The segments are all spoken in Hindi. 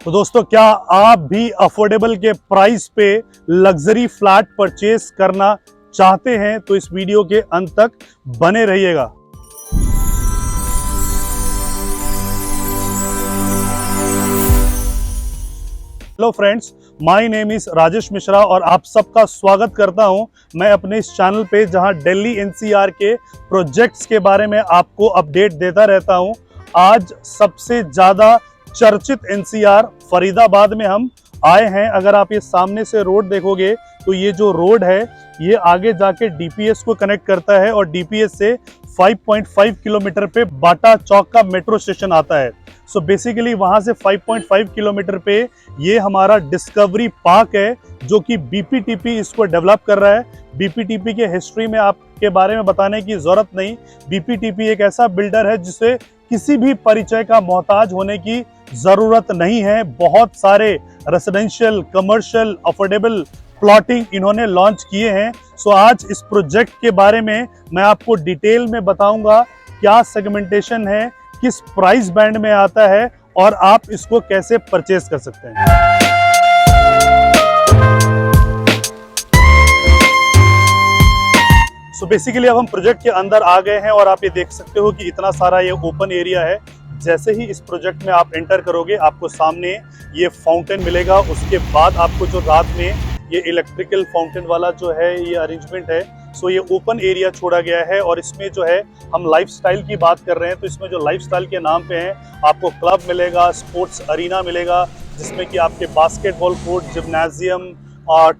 तो दोस्तों, क्या आप भी अफोर्डेबल के प्राइस पे लग्जरी फ्लैट परचेस करना चाहते हैं? तो इस वीडियो के अंत तक बने रहिएगा। Hello friends, my name is Rajesh Mishra और आप सबका स्वागत करता हूं मैं अपने इस चैनल पे, जहां दिल्ली एनसीआर के प्रोजेक्ट्स के बारे में आपको अपडेट देता रहता हूं। आज सबसे ज्यादा चर्चित एनसीआर फरीदाबाद में हम आए हैं। अगर आप ये सामने से रोड देखोगे तो ये जो रोड है ये आगे जाके डीपीएस को कनेक्ट करता है और डीपीएस से 5.5 किलोमीटर पे बाटा चौक का मेट्रो स्टेशन आता है। सो बेसिकली वहां से 5.5 किलोमीटर पे ये हमारा डिस्कवरी पार्क है, जो कि बीपीटीपी इसको डेवलप कर रहा है। बीपीटीपी के हिस्ट्री में आपके बारे में बताने की जरूरत नहीं। बीपीटीपी एक ऐसा बिल्डर है जिसे किसी भी परिचय का मोहताज होने की जरूरत नहीं है। बहुत सारे रेसिडेंशियल, कमर्शियल, अफोर्डेबल प्लॉटिंग इन्होंने लॉन्च किए हैं। सो आज इस प्रोजेक्ट के बारे में मैं आपको डिटेल में बताऊंगा, क्या सेगमेंटेशन है, किस प्राइस बैंड में आता है और आप इसको कैसे परचेस कर सकते हैं। सो बेसिकली अब हम प्रोजेक्ट के अंदर आ गए हैं और आप ये देख सकते हो कि इतना सारा ये ओपन एरिया है। जैसे ही इस प्रोजेक्ट में आप एंटर करोगे, आपको सामने ये फाउंटेन मिलेगा। उसके बाद आपको जो रात में ये इलेक्ट्रिकल फाउंटेन वाला जो है ये अरेंजमेंट है। सो ये ओपन एरिया छोड़ा गया है और इसमें जो है हम लाइफस्टाइल की बात कर रहे हैं, तो इसमें जो लाइफस्टाइल के नाम पे है आपको क्लब मिलेगा, स्पोर्ट्स अरीना मिलेगा, जिसमें कि आपके बास्केटबॉल कोर्ट, जिम्नाजियम और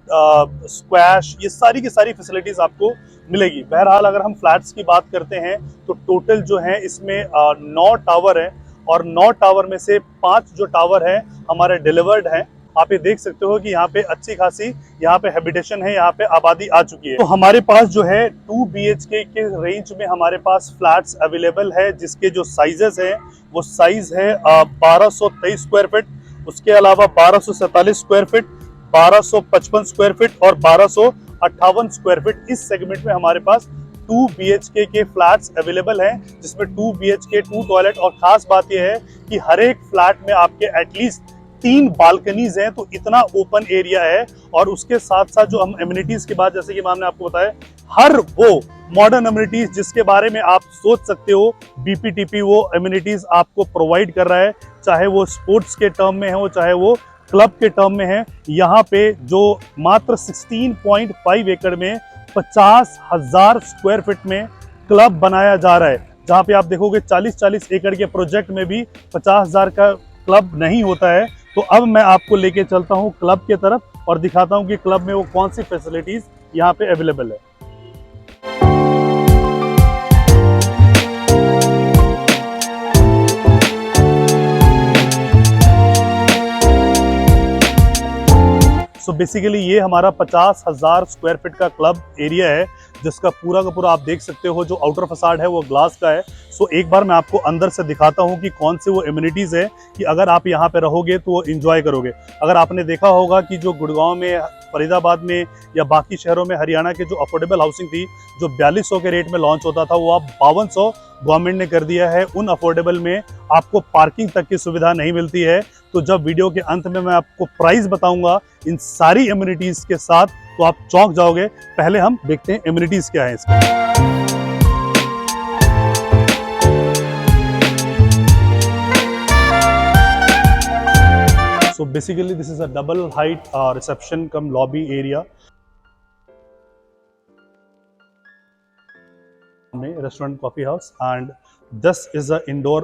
स्क्वैश, ये सारी की सारी फैसिलिटीज आपको मिलेगी। बहरहाल अगर हम फ्लैट्स की बात करते हैं तो टोटल जो है इसमें 9 टावर है और 9 टावर में से 5 जो टावर है हमारे डिलीवर्ड हैं। आप ये देख सकते हो कि यहाँ पे अच्छी खासी यहाँ पे हैबिटेशन है, यहाँ पे आबादी आ चुकी है। तो हमारे पास जो है 2 BHK के रेंज में हमारे पास फ्लैट्स अवेलेबल है, जिसके जो साइजेस हैं वो साइज है 1223 स्क्वायर फीट, उसके अलावा 1247 स्क्वायर फीट, 1255 स्क्वायर फीट और 1258 स्क्वायर फीट। इस सेगमेंट में हमारे पास 2 BHK के फ्लैट्स अवेलेबल हैं, जिसमें 2 BHK 2 टॉयलेट। और खास बात यह है कि हर एक फ्लैट में आपके एटलीस्ट 3 बालकनीज हैं, तो इतना ओपन एरिया है। और उसके साथ साथ जो हम एमिनिटीज के बाद, जैसे कि मैम ने आपको बताया, हर वो मॉडर्न एमिनिटीज जिसके बारे में आप सोच सकते हो, बीपीटीपी वो एमिनिटीज आपको प्रोवाइड कर रहा है। चाहे वो स्पोर्ट्स के टर्म में हो, चाहे वो क्लब के टर्म में है। यहाँ पे जो मात्र 16.5 एकड़ में 50,000 स्क्वायर फीट में क्लब बनाया जा रहा है, जहाँ पे आप देखोगे 40-40 एकड़ के प्रोजेक्ट में भी 50,000 का क्लब नहीं होता है। तो अब मैं आपको लेके चलता हूँ क्लब के तरफ और दिखाता हूँ कि क्लब में वो कौन सी फैसिलिटीज यहाँ पे अवेलेबल है। सो बेसिकली ये हमारा 50,000 स्क्वायर फीट का क्लब एरिया है, जिसका पूरा का पूरा आप देख सकते हो जो आउटर फसाड है वो ग्लास का है। सो एक बार मैं आपको अंदर से दिखाता हूँ कि कौन से वो एमिनिटीज है कि अगर आप यहाँ पे रहोगे तो वो एंजॉय करोगे। अगर आपने देखा होगा कि जो गुड़गांव में, फरीदाबाद में या बाकी शहरों में हरियाणा के जो अफोर्डेबल हाउसिंग थी, जो 4200 के रेट में लॉन्च होता था, वो अब 5200 गवर्नमेंट ने कर दिया है। उन अफोर्डेबल में आपको पार्किंग तक की सुविधा नहीं मिलती है। तो जब वीडियो के अंत में मैं आपको प्राइस बताऊंगा इन सारी एमिनिटीज के साथ, तो आप चौंक जाओगे। पहले हम देखते हैं एमिनिटीज क्या है इसकी। So basically this is a double height reception cum lobby area. Restaurant, coffee house, and this is a indoor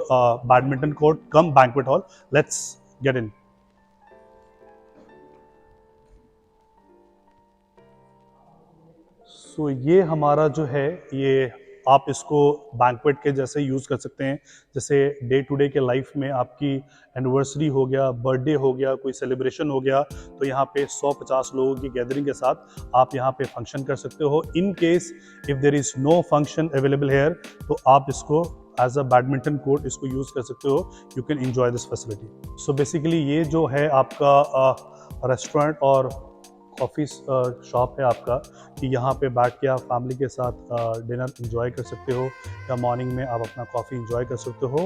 badminton court cum banquet hall. Let's get in. So ये हमारा जो है, ये आप इसको बैंक्वेट के जैसे यूज़ कर सकते हैं। जैसे डे टू डे के लाइफ में आपकी एनिवर्सरी हो गया, बर्थडे हो गया, कोई सेलिब्रेशन हो गया, तो यहाँ पे 100-50 लोगों की गैदरिंग के साथ आप यहाँ पे फंक्शन कर सकते हो। In case if there is no function available here, तो आप इसको एज अ बैडमिंटन कोर्ट इसको यूज़ कर सकते हो। You can enjoy this facility. So basically ये जो है आपका रेस्टोरेंट और कॉफ़ी शॉप है आपका कि यहाँ पे बैठ के आप फैमिली के साथ डिनर एंजॉय कर सकते हो या मॉर्निंग में आप अपना कॉफ़ी एंजॉय कर सकते हो।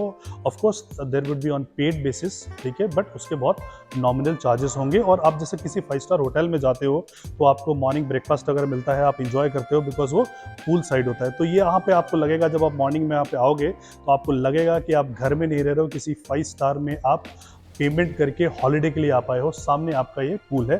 Of course there would be on paid basis, ठीक है, बट उसके बहुत नॉमिनल चार्जेस होंगे। और आप जैसे किसी 5 स्टार होटल में जाते हो तो आपको मॉर्निंग ब्रेकफास्ट अगर मिलता है, आप इंजॉय करते हो बिकॉज वो पूल साइड होता है। तो ये यहाँ पे आपको लगेगा, जब आप मॉर्निंग में यहाँ पे आओगे तो आपको लगेगा कि आप घर में नहीं रह रहे हो, किसी 5 स्टार में आप पेमेंट करके हॉलिडे के लिए आ पाए हो। सामने आपका ये पूल है।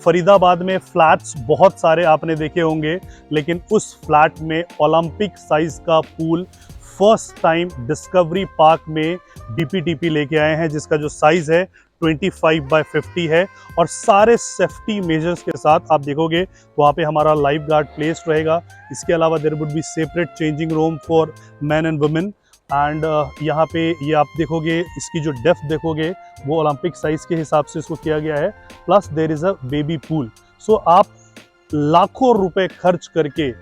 फरीदाबाद में फ्लैट्स बहुत सारे आपने देखे होंगे, लेकिन उस फ्लैट में ओलंपिक साइज का pool first time discovery park में डीपीटीपी लेके आए हैं, जिसका जो साइज है 25x50 है और सारे सेफ्टी मेजर्स के साथ। आप देखोगे तो वहाँ पे हमारा लाइफ गार्ड प्लेस्ड रहेगा। इसके अलावा there would be separate changing room for man and women. And यहाँ पे ये आप देखोगे, इसकी जो डेप्थ देखोगे वो ओलंपिक साइज के हिसाब से इसको किया गया है। Plus there is a baby pool. So आप लाखों रुपए खर्च करके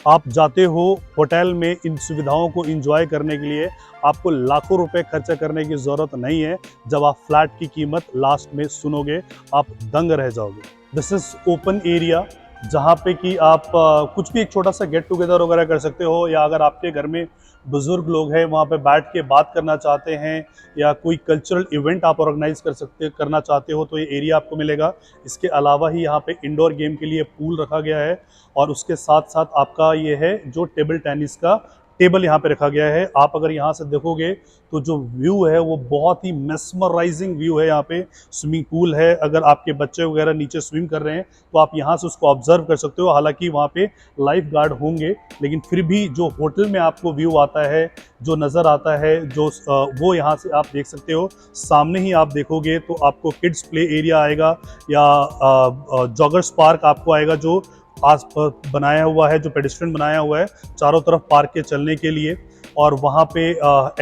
आप जाते हो होटल में इन सुविधाओं को एंजॉय करने के लिए, आपको लाखों रुपए खर्चा करने की ज़रूरत नहीं है। जब आप फ्लैट की कीमत लास्ट में सुनोगे आप दंग रह जाओगे। दिस इज़ ओपन एरिया जहाँ पे कि आप कुछ भी एक छोटा सा गेट टुगेदर वगैरह कर सकते हो, या अगर आपके घर में बुज़ुर्ग लोग हैं वहाँ पे बैठ के बात करना चाहते हैं या कोई कल्चरल इवेंट आप ऑर्गेनाइज करना चाहते हो तो ये एरिया आपको मिलेगा। इसके अलावा ही यहाँ पे इंडोर गेम के लिए पूल रखा गया है और उसके साथ साथ आपका ये है जो टेबल टेनिस का टेबल यहाँ पे रखा गया है। आप अगर यहाँ से देखोगे तो जो व्यू है वो बहुत ही मेस्मराइजिंग व्यू है। यहाँ पे स्विमिंग पूल है, अगर आपके बच्चे वगैरह नीचे स्विम कर रहे हैं तो आप यहाँ से उसको ऑब्जर्व कर सकते हो। हालांकि वहाँ पे लाइफ गार्ड होंगे, लेकिन फिर भी जो होटल में आपको व्यू आता है, जो नज़र आता है, जो वो यहाँ से आप देख सकते हो। सामने ही आप देखोगे तो आपको किड्स प्ले एरिया आएगा या जॉगर्स पार्क आपको आएगा, जो आस बनाया हुआ है, जो पेडिस्ट्रियन बनाया हुआ है चारों तरफ पार्क के चलने के लिए। और वहाँ पे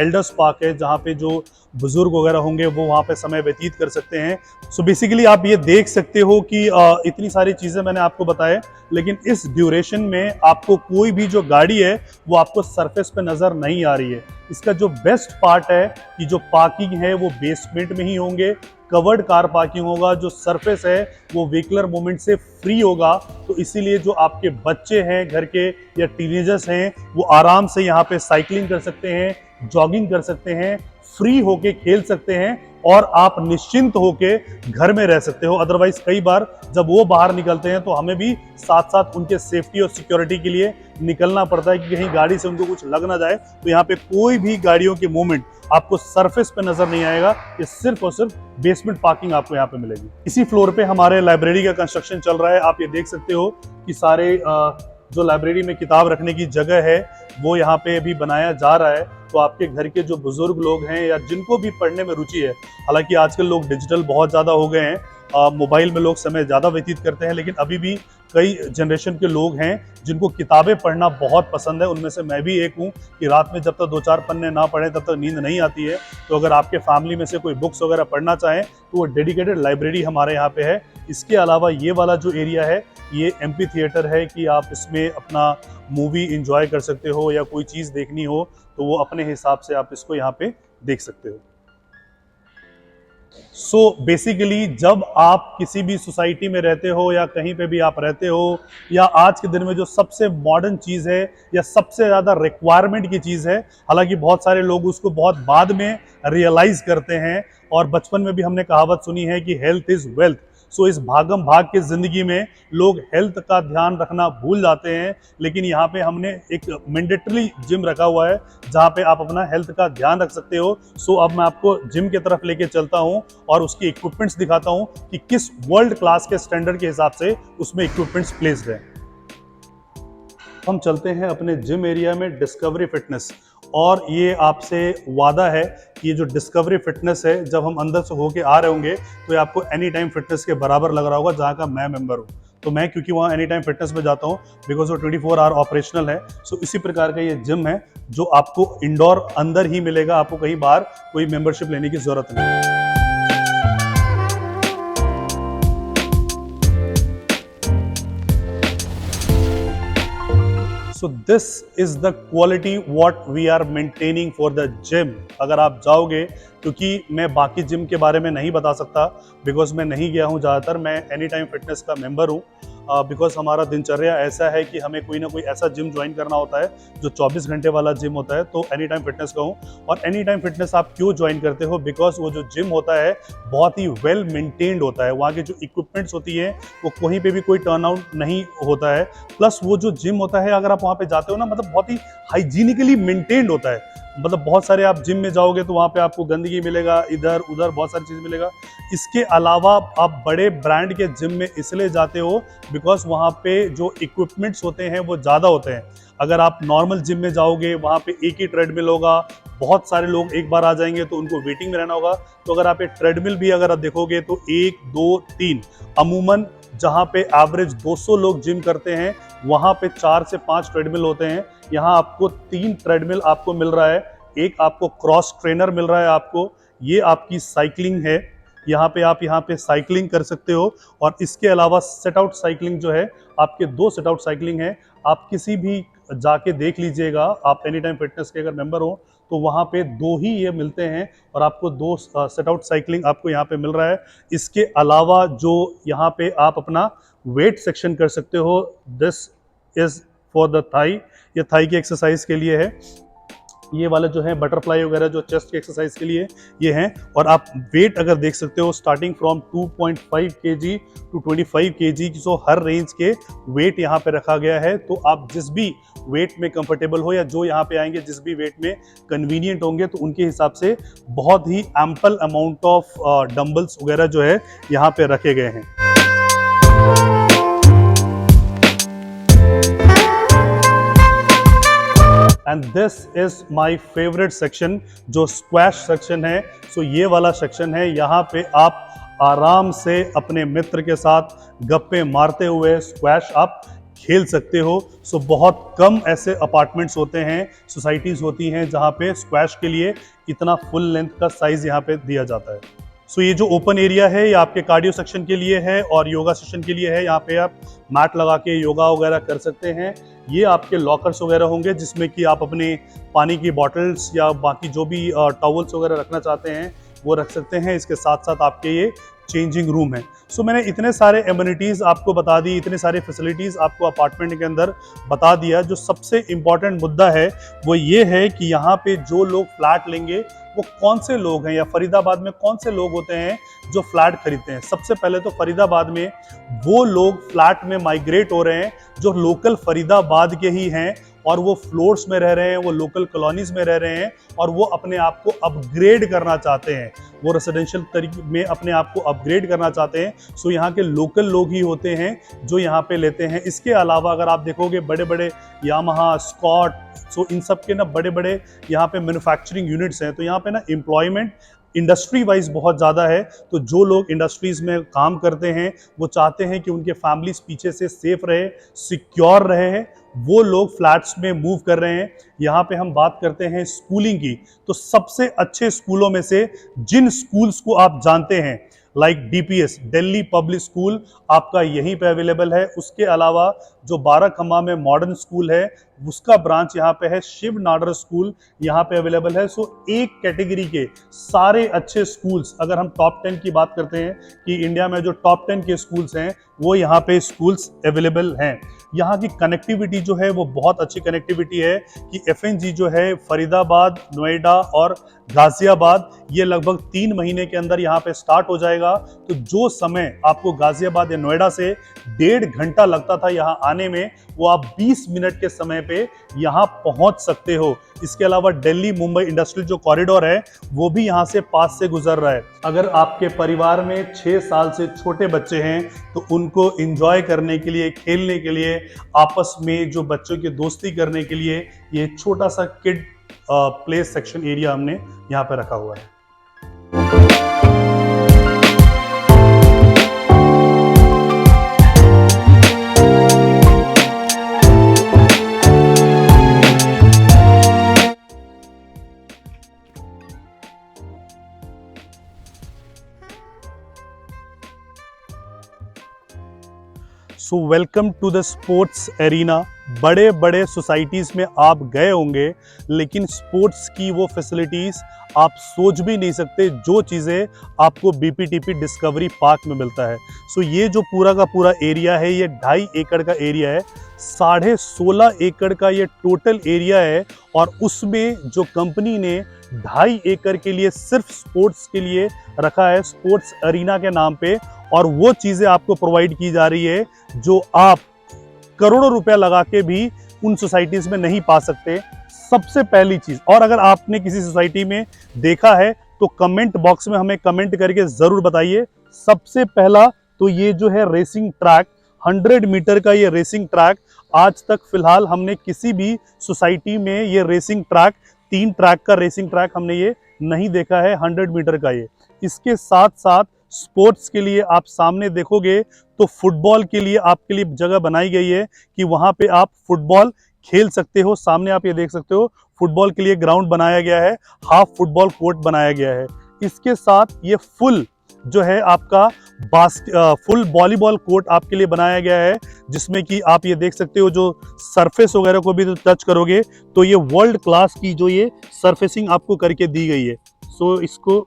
एल्डर्स पार्क है जहाँ पे जो बुजुर्ग वगैरह होंगे वो वहाँ पे समय व्यतीत कर सकते हैं। सो बेसिकली आप ये देख सकते हो कि इतनी सारी चीज़ें मैंने आपको बताए, लेकिन इस ड्यूरेशन में आपको कोई भी जो गाड़ी है वो आपको सरफेस पे नज़र नहीं आ रही है। इसका जो बेस्ट पार्ट है कि जो पार्किंग है वो बेसमेंट में ही होंगे, कवर्ड कार पार्किंग होगा, जो सरफेस है वो व्हीकलर मूवमेंट से फ्री होगा। तो इसीलिए जो आपके बच्चे हैं घर के या टीनेजर्स हैं वो आराम से यहाँ पे साइकिलिंग कर सकते हैं, जॉगिंग कर सकते हैं, फ्री होके खेल सकते हैं और आप निश्चिंत होके घर में रह सकते हो। अदरवाइज कई बार जब वो बाहर निकलते हैं तो हमें भी साथ साथ उनके सेफ्टी और सिक्योरिटी के लिए निकलना पड़ता है कि कहीं गाड़ी से उनको कुछ लग ना जाए। तो यहाँ पे कोई भी गाड़ियों के मूवमेंट आपको सरफेस पे नजर नहीं आएगा, ये सिर्फ और सिर्फ बेसमेंट पार्किंग आपको यहाँ पे मिलेगी। इसी फ्लोर पे हमारे लाइब्रेरी का कंस्ट्रक्शन चल रहा है। आप ये देख सकते हो कि सारे जो लाइब्रेरी में किताब रखने की जगह है वो यहाँ पे अभी बनाया जा रहा है। तो आपके घर के जो बुजुर्ग लोग हैं या जिनको भी पढ़ने में रुचि है, हालांकि आजकल लोग डिजिटल बहुत ज़्यादा हो गए हैं, मोबाइल में लोग समय ज़्यादा व्यतीत करते हैं, लेकिन अभी भी कई जनरेशन के लोग हैं जिनको किताबें पढ़ना बहुत पसंद है। उनमें से मैं भी एक हूँ कि रात में जब तक 2-4 पन्ने ना पढ़ें तब तक नींद नहीं आती है। तो अगर आपके फैमिली में से कोई बुक्स वगैरह पढ़ना चाहें तो वो डेडिकेटेड लाइब्रेरी हमारे यहाँ पे है। इसके अलावा ये वाला जो एरिया है ये एम्पी थिएटर है कि आप इसमें अपना मूवी इंजॉय कर सकते हो या कोई चीज़ देखनी हो तो वो अपने हिसाब से आप इसको यहाँ पे देख सकते हो। सो बेसिकली जब आप किसी भी सोसाइटी में रहते हो या कहीं पे भी आप रहते हो, या आज के दिन में जो सबसे मॉडर्न चीज़ है या सबसे ज़्यादा रिक्वायरमेंट की चीज़ है, हालांकि बहुत सारे लोग उसको बहुत बाद में रियलाइज करते हैं, और बचपन में भी हमने कहावत सुनी है कि हेल्थ इज़ वेल्थ। सो इस भागम भाग के ज़िंदगी में लोग हेल्थ का ध्यान रखना भूल जाते हैं, लेकिन यहाँ पे हमने एक मैंडेटरी जिम रखा हुआ है जहाँ पे आप अपना हेल्थ का ध्यान रख सकते हो। सो अब मैं आपको जिम की तरफ लेके चलता हूँ और उसकी इक्विपमेंट्स दिखाता हूँ कि किस वर्ल्ड क्लास के स्टैंडर्ड के हिसाब से उसमें इक्विपमेंट्स प्लेस्ड है। हम चलते हैं अपने जिम एरिया में डिस्कवरी फिटनेस, और ये आपसे वादा है कि ये जो डिस्कवरी फिटनेस है जब हम अंदर से होके आ रहे होंगे तो ये आपको एनी टाइम फिटनेस के बराबर लग रहा होगा जहाँ का मैं मेंबर हूँ। तो मैं क्योंकि वहाँ एनी टाइम फिटनेस में जाता हूँ बिकॉज वो 24 आवर ऑपरेशनल है। सो इसी प्रकार का ये जिम है जो आपको इंडोर अंदर ही मिलेगा, आपको कहीं बाहर कोई मेंबरशिप लेने की जरूरत नहीं। So this is the quality what we are maintaining for the gym. अगर आप जाओगे, क्योंकि मैं बाकी जिम के बारे में नहीं बता सकता बिकॉज मैं नहीं गया हूँ ज़्यादातर, मैं एनी टाइम फिटनेस का मेंबर हूँ। बिकॉज हमारा दिनचर्या ऐसा है कि हमें कोई ना कोई ऐसा जिम ज्वाइन करना होता है जो 24 घंटे वाला जिम होता है, तो एनी टाइम फिटनेस का हूँ। और एनी टाइम फिटनेस आप क्यों ज्वाइन करते हो? बिकॉज वो जो जिम होता है बहुत ही वेल मेंटेन्ड होता है, वहाँ की जो इक्विपमेंट्स होती है वो कहीं पे भी कोई टर्न आउट नहीं होता है। प्लस वो जो जिम होता है, अगर आप वहाँ पे जाते हो ना, मतलब बहुत ही हाइजीनिकली मेंटेन्ड होता है। मतलब बहुत सारे आप जिम में जाओगे तो वहाँ पे आपको गंदगी मिलेगा, इधर उधर बहुत सारी चीज़ मिलेगा। इसके अलावा आप बड़े ब्रांड के जिम में इसलिए जाते हो बिकॉज वहाँ पे जो इक्विपमेंट्स होते हैं वो ज़्यादा होते हैं। अगर आप नॉर्मल जिम में जाओगे, वहाँ पे एक ही ट्रेडमिल होगा, बहुत सारे लोग एक बार आ जाएंगे तो उनको वेटिंग में रहना होगा। तो अगर आप एक ट्रेडमिल भी अगर आप देखोगे तो 1 2 3 अमूमन जहाँ पे एवरेज 200 लोग जिम करते हैं, वहाँ पे 4 से 5 ट्रेडमिल होते हैं। यहाँ आपको 3 ट्रेडमिल आपको मिल रहा है, एक आपको क्रॉस ट्रेनर मिल रहा है, आपको ये आपकी साइकिलिंग है, यहाँ पे आप यहाँ पे साइकिलिंग कर सकते हो। और इसके अलावा सेट आउट साइकिलिंग जो है, आपके 2 सेट आउट साइकिलिंग है। आप किसी भी जाके देख लीजिएगा, आप एनी टाइम फिटनेस के अगर मेंबर हो तो वहाँ पे 2 ही ये मिलते हैं और आपको 2 सेट आउट साइकिलिंग आपको यहाँ पे मिल रहा है। इसके अलावा जो यहाँ पे आप अपना वेट सेक्शन कर सकते हो, this is for the thigh, ये थाई की एक्सरसाइज के लिए है। ये वाले जो है बटरफ्लाई वगैरह जो चेस्ट की एक्सरसाइज के लिए ये हैं। और आप वेट अगर देख सकते हो, starting from 2.5 kg to 25 kg, so हर रेंज के वेट यहाँ पे रखा गया है। तो आप जिस भी वेट में कंफर्टेबल हो या जो यहाँ पे आएंगे जिस भी वेट में कन्वीनियंट होंगे, तो उनके हिसाब से बहुत ही एम्पल अमाउंट ऑफ डंबल्स वगैरह जो है यहाँ पे रखे गए हैं। And this is my favourite section जो स्क्वैश सेक्शन है। सो ये वाला सेक्शन है, यहाँ पे आप आराम से अपने मित्र के साथ गप्पे मारते हुए स्क्वैश आप खेल सकते हो। सो बहुत कम ऐसे अपार्टमेंट्स होते हैं, सोसाइटीज होती हैं जहाँ पे स्क्वैश के लिए इतना फुल लेंथ का साइज यहाँ पे दिया जाता है। सो ये जो ओपन एरिया है ये आपके कार्डियो सेक्शन के लिए है और योगा सेशन के लिए है। यहाँ पे आप मैट लगा के योगा वगैरह कर सकते हैं। ये आपके लॉकर्स वगैरह होंगे जिसमें कि आप अपने पानी की बॉटल्स या बाकी जो भी टॉवल्स वगैरह रखना चाहते हैं वो रख सकते हैं। इसके साथ साथ आपके ये चेंजिंग रूम है। सो मैंने इतने सारे एमिनिटीज़ आपको बता दी, इतने सारे फैसिलिटीज़ आपको अपार्टमेंट के अंदर बता दिया। जो सबसे इम्पॉर्टेंट मुद्दा है वो ये है कि यहाँ पे जो लोग फ्लैट लेंगे वो कौन से लोग हैं, या फरीदाबाद में कौन से लोग होते हैं जो फ्लैट खरीदते हैं। सबसे पहले तो फरीदाबाद में वो लोग फ्लैट में माइग्रेट हो रहे हैं जो लोकल फरीदाबाद के ही हैं और वो फ्लोर्स में रह रहे हैं, वो लोकल कॉलोनीज में रह रहे हैं और वो अपने आप को अपग्रेड करना चाहते हैं, वो रेसिडेंशियल तरीके में अपने आप को अपग्रेड करना चाहते हैं। सो यहाँ के लोकल लोग ही होते हैं जो यहाँ पे लेते हैं। इसके अलावा अगर आप देखोगे बड़े बड़े यामाहा, स्कॉट, सो इन सब के ना बड़े बड़े यहाँ पे मैन्युफैक्चरिंग यूनिट्स हैं। तो यहाँ पे ना एम्प्लॉयमेंट इंडस्ट्री वाइज बहुत ज़्यादा है। तो जो लोग इंडस्ट्रीज में काम करते हैं वो चाहते हैं कि उनके फैमिलीज पीछे से सेफ रहे, सिक्योर रहे, वो लोग फ्लैट्स में मूव कर रहे हैं। यहाँ पे हम बात करते हैं स्कूलिंग की, तो सबसे अच्छे स्कूलों में से जिन स्कूल्स को आप जानते हैं like DPS, Delhi public school, आपका यहीं पे अवेलेबल है। उसके अलावा जो बाराखम्मा में मॉडर्न स्कूल है उसका ब्रांच यहाँ पे है, शिव नाडर स्कूल यहाँ पे अवेलेबल है। सो एक कैटेगरी के सारे अच्छे स्कूल्स, अगर हम टॉप 10 की बात करते हैं कि इंडिया में जो टॉप 10 के स्कूल्स हैं वो यहाँ पे स्कूल्स अवेलेबल हैं। यहाँ की कनेक्टिविटी जो है वो बहुत अच्छी कनेक्टिविटी है कि FNG जो है फरीदाबाद, नोएडा और गाजियाबाद, ये लगभग 3 महीने के अंदर यहाँ पे स्टार्ट हो जाएगा। तो जो समय आपको गाजियाबाद या नोएडा से 1.5 घंटा लगता था यहाँ आने में, वो आप 20 मिनट के समय पे यहाँ पहुँच सकते हो। इसके अलावा दिल्ली मुंबई इंडस्ट्रियल जो कॉरिडोर है वो भी यहाँ से पास से गुजर रहा है। अगर आपके परिवार में 6 साल से छोटे बच्चे हैं तो उनको एंजॉय करने के लिए, खेलने के लिए, आपस में जो बच्चों की दोस्ती करने के लिए ये छोटा सा किड प्ले सेक्शन एरिया हमने यहाँ पे रखा हुआ है। So welcome to the sports arena. बड़े बड़े सोसाइटीज में आप गए होंगे, लेकिन स्पोर्ट्स की वो फैसिलिटीज आप सोच भी नहीं सकते जो चीज़ें आपको बीपीटीपी डिस्कवरी पार्क में मिलता है। सो ये जो पूरा का पूरा एरिया है, ये 2.5 एकड़ का एरिया है, 16.5 एकड़ का ये टोटल एरिया है, और उसमें जो कंपनी ने 2.5 एकड़ के लिए सिर्फ स्पोर्ट्स के लिए रखा है, स्पोर्ट्स अरीना के नाम पे, और वो चीज़ें आपको प्रोवाइड की जा रही है जो आप करोड़ों रुपया लगा के भी उन सोसाइटीज में नहीं पा सकते। सबसे पहली चीज, और अगर आपने किसी सोसाइटी में देखा है तो कमेंट बॉक्स में हमें कमेंट करके जरूर बताइए। सबसे पहला तो ये जो है रेसिंग ट्रैक, 100 मीटर का ये रेसिंग ट्रैक, आज तक फिलहाल हमने किसी भी सोसाइटी में ये रेसिंग ट्रैक, 3 ट्रैक का रेसिंग ट्रैक हमने ये नहीं देखा है, 100 मीटर का ये। इसके साथ साथ स्पोर्ट्स के लिए आप सामने देखोगे तो फुटबॉल के लिए आपके लिए जगह बनाई गई है कि वहां पे आप फुटबॉल खेल सकते हो। सामने आप ये देख सकते हो फुटबॉल के लिए ग्राउंड बनाया गया है, हाफ फुटबॉल कोर्ट बनाया गया है। इसके साथ ये फुल जो है आपका फुल वॉलीबॉल कोर्ट आपके लिए बनाया गया है, जिसमें कि आप ये देख सकते हो जो सरफेस वगैरह को भी टच करोगे तो ये वर्ल्ड क्लास की जो ये सरफेसिंग आपको करके दी गई है। सो इसको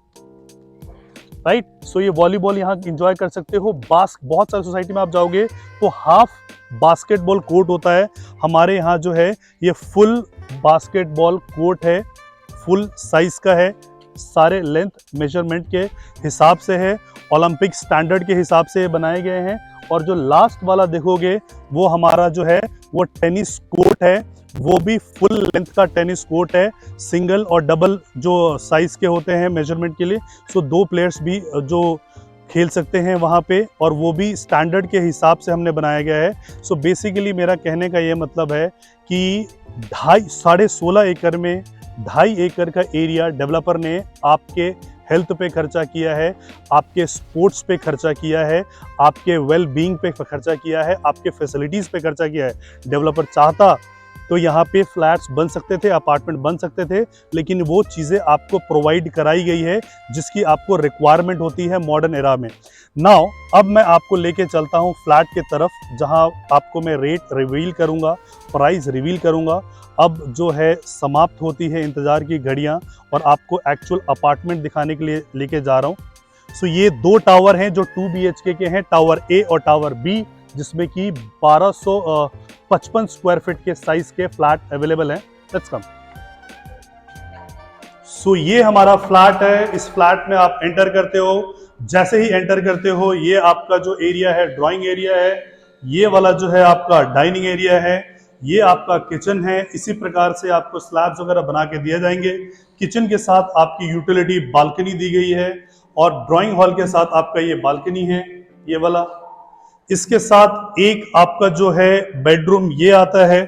राइट, सो ये वॉलीबॉल यहाँ एंजॉय कर सकते हो। बहुत सारी सोसाइटी में आप जाओगे तो हाफ बास्केटबॉल कोर्ट होता है, हमारे यहाँ जो है ये फुल बास्केटबॉल कोर्ट है, फुल साइज का है, सारे लेंथ मेजरमेंट के हिसाब से है, ओलंपिक स्टैंडर्ड के हिसाब से बनाए गए हैं। और जो लास्ट वाला देखोगे वो हमारा जो है वो टेनिस कोर्ट है, वो भी फुल लेंथ का टेनिस कोर्ट है, सिंगल और डबल जो साइज के होते हैं मेजरमेंट के लिए। सो 2 प्लेयर्स भी जो खेल सकते हैं वहाँ पे, और वो भी स्टैंडर्ड के हिसाब से हमने बनाया गया है। सो बेसिकली मेरा कहने का ये मतलब है कि 16.5 एकड़ में 2.5 एकड़ का एरिया डेवलपर ने आपके हेल्थ पे खर्चा किया है, आपके स्पोर्ट्स पे खर्चा किया है, आपके वेल बीइंग पे खर्चा किया है, आपके फैसिलिटीज़ पे खर्चा किया है। डेवलपर चाहता तो यहाँ पे फ्लैट्स बन सकते थे, अपार्टमेंट बन सकते थे, लेकिन वो चीज़ें आपको प्रोवाइड कराई गई है जिसकी आपको रिक्वायरमेंट होती है मॉडर्न एरा में। नाउ अब मैं आपको लेके चलता हूँ फ्लैट के तरफ, जहाँ आपको मैं रेट रिवील करूँगा, प्राइस रिवील करूँगा। अब जो है समाप्त होती है इंतज़ार की घड़ियाँ, और आपको एक्चुअल अपार्टमेंट दिखाने के लिए लेके जा रहा हूँ। सो ये 2 टावर हैं जो 2 BHK के हैं, टावर ए और टावर बी, जिसमें कि 1255 स्क्वायर फीट के साइज के फ्लैट अवेलेबल हैं। Let's come. सो ये हमारा फ्लैट है, इस फ्लैट में आप एंटर करते हो, जैसे ही एंटर करते हो ये आपका जो एरिया है ड्राइंग एरिया है, ये वाला जो है आपका डाइनिंग एरिया है, ये आपका किचन है। इसी प्रकार से आपको स्लैब्स वगैरह बना के दिए जाएंगे। किचन के साथ आपकी यूटिलिटी बालकनी दी गई है, और ड्राइंग हॉल के साथ आपका ये बालकनी है, ये वाला। इसके साथ एक आपका जो है बेडरूम ये आता है,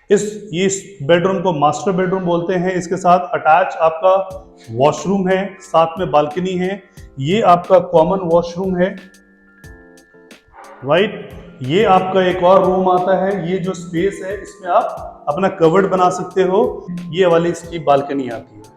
इस बेडरूम को मास्टर बेडरूम बोलते हैं। इसके साथ अटैच आपका वॉशरूम है, साथ में बालकनी है, ये आपका कॉमन वॉशरूम है, राइट। ये आपका एक और रूम आता है, ये जो स्पेस है इसमें आप अपना कवर्ड बना सकते हो, ये वाली इसकी बालकनी आती है।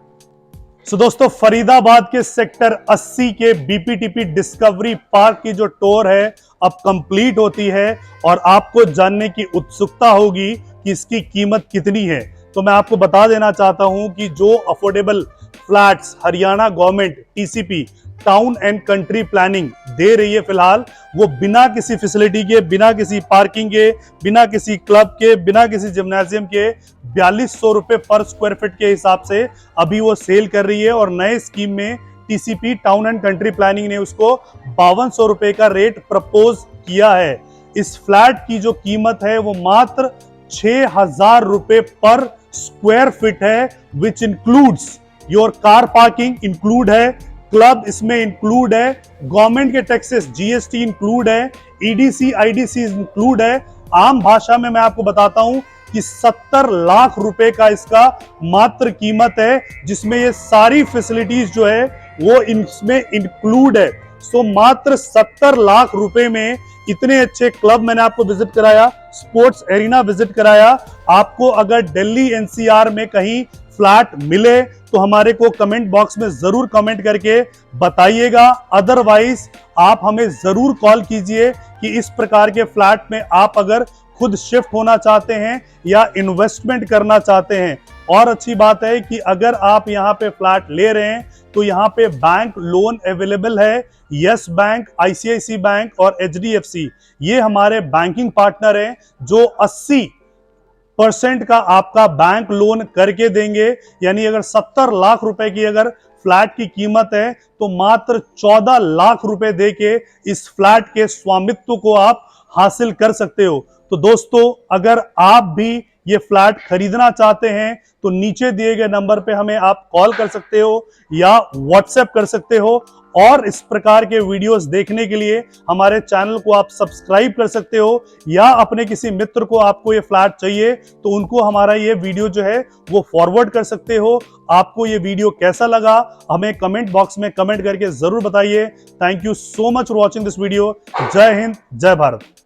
सो दोस्तों, फरीदाबाद के सेक्टर 80 के बीपीटीपी डिस्कवरी पार्क की जो टूर है अब कंप्लीट होती है, और आपको जानने की उत्सुकता होगी कि इसकी कीमत कितनी है। तो मैं आपको बता देना चाहता हूं कि जो affordable flats Haryana government TCP town and country planning दे रही है फिलहाल, वो बिना किसी फैसिलिटी के, बिना किसी पार्किंग के, बिना किसी क्लब के, बिना किसी जिम्नाजियम के 4200 रुपए पर स्क्वायर फीट के हिसाब से अभी वो सेल कर रही है। और नए स्कीम में TCP town and country planning ने उसको 5200 रुपए का रेट प्रपोज किया है। इस फ्लैट की जो कीमत है वो मात्र 6000 रुपए पर स्क्वायर फीट है, which includes your car parking include है, क्लब इसमें इंक्लूड है, गवर्नमेंट के टैक्सेस जीएसटी इंक्लूड है, ईडीसी आईडीसी इंक्लूड है। आम भाषा में मैं आपको बताता हूं कि 70 लाख रुपए का इसका मात्र कीमत है, जिसमें ये सारी फैसिलिटीज जो है वो इसमें इंक्लूड है। सो मात्र 70 लाख रुपए में इतने अच्छे क्लब मैंने आपको विजिट कराया, स्पोर्ट्स एरिना विजिट कराया। आपको अगर दिल्ली एनसीआर में कहीं फ्लैट मिले तो हमारे को कमेंट बॉक्स में जरूर कमेंट करके बताइएगा, अदरवाइज आप हमें जरूर कॉल कीजिए कि इस प्रकार के फ्लैट में आप अगर खुद शिफ्ट होना चाहते हैं या इन्वेस्टमेंट करना चाहते हैं। और अच्छी बात है कि अगर आप यहाँ पे फ्लैट ले रहे हैं तो यहाँ पे बैंक लोन अवेलेबल है। यस बैंक, आईसीआईसी बैंक और एचडीएफसी ये हमारे बैंकिंग पार्टनर हैं जो 80% का आपका बैंक लोन करके देंगे। यानी अगर 70 लाख रुपए की अगर फ्लैट की कीमत है तो मात्र 14 लाख रुपए देके इस फ्लैट के स्वामित्व को आप हासिल कर सकते हो। तो दोस्तों, अगर आप भी ये फ्लैट खरीदना चाहते हैं तो नीचे दिए गए नंबर पे हमें आप कॉल कर सकते हो या व्हाट्सएप कर सकते हो। और इस प्रकार के वीडियोस देखने के लिए हमारे चैनल को आप सब्सक्राइब कर सकते हो, या अपने किसी मित्र को आपको ये फ्लैट चाहिए तो उनको हमारा ये वीडियो जो है वो फॉरवर्ड कर सकते हो। आपको ये वीडियो कैसा लगा हमें कमेंट बॉक्स में कमेंट करके जरूर बताइए। Thank you so much for watching this video. जय हिंद, जय भारत।